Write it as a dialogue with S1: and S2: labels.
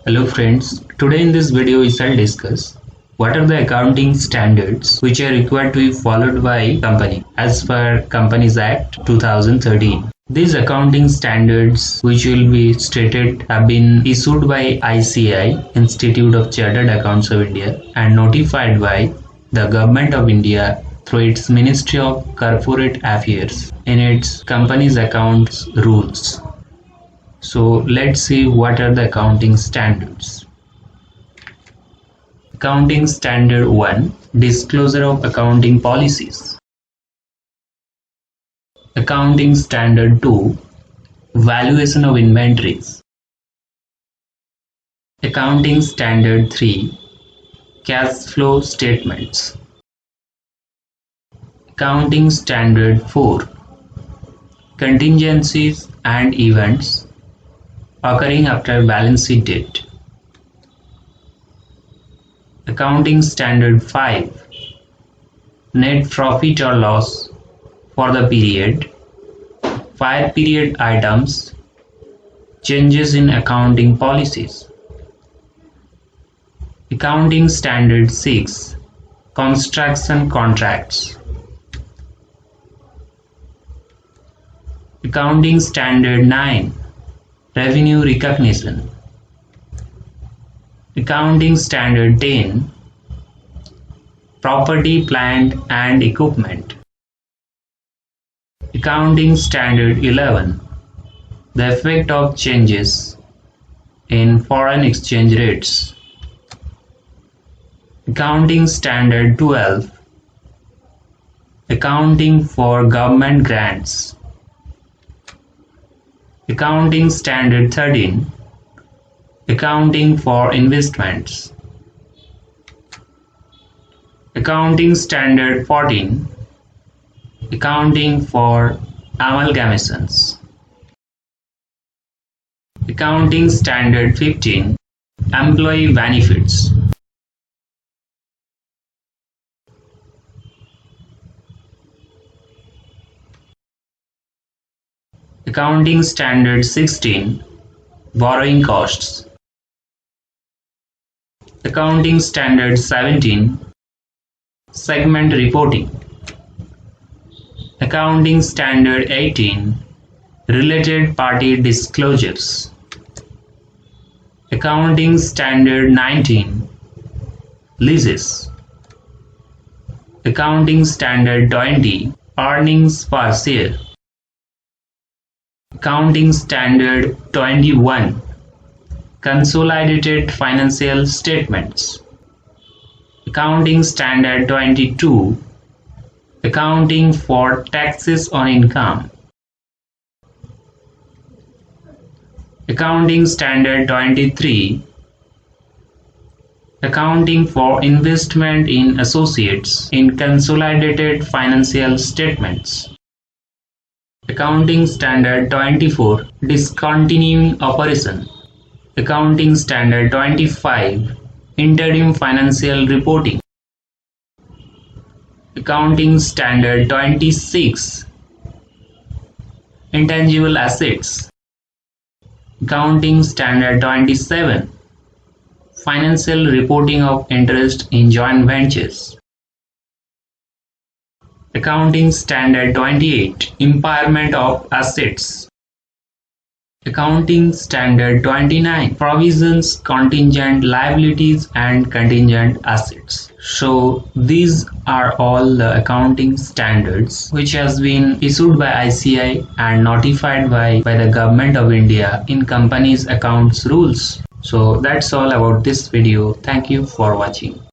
S1: Hello friends, today in this video we shall discuss what are the accounting standards which are required to be followed by company as per Companies Act 2013. These accounting standards which will be stated have been issued by ICAI, Institute of Chartered Accountants of India, and notified by the Government of India through its Ministry of Corporate Affairs in its Companies Accounts Rules. So let's see what are the accounting standards. Accounting Standard 1, Disclosure of Accounting Policies. Accounting Standard 2, Valuation of Inventories. Accounting Standard 3, Cash Flow Statements. Accounting Standard 4, Contingencies and Events occurring after balance sheet date. Accounting Standard 5, Net Profit or Loss for the period, 5 period items, changes in accounting policies. Accounting Standard 6, Construction Contracts. Accounting Standard 9, Revenue Recognition. Accounting Standard 10, Property, Plant and Equipment. Accounting Standard 11, The Effect of Changes in Foreign Exchange Rates. Accounting Standard 12, Accounting for Government Grants. Accounting Standard 13, Accounting for Investments. Accounting Standard 14, Accounting for Amalgamations. Accounting Standard 15, Employee Benefits. Accounting Standard 16, Borrowing Costs. Accounting Standard 17, Segment Reporting. Accounting Standard 18, Related Party Disclosures. Accounting Standard 19, Leases. Accounting Standard 20, Earnings per share. Accounting Standard 21, Consolidated Financial Statements. Accounting Standard 22, Accounting for Taxes on Income. Accounting Standard 23, Accounting for Investment in Associates in Consolidated Financial Statements. Accounting Standard 24, Discontinuing Operation. Accounting Standard 25, Interim Financial Reporting. Accounting Standard 26, Intangible Assets. Accounting Standard 27, Financial Reporting of Interest in Joint Ventures. Accounting Standard 28, Impairment of Assets. Accounting Standard 29, Provisions, Contingent Liabilities and Contingent Assets. So these are all the accounting standards which has been issued by ICAI and notified by the Government of India in Companies Accounts Rules. So that's all about this video. Thank you for watching.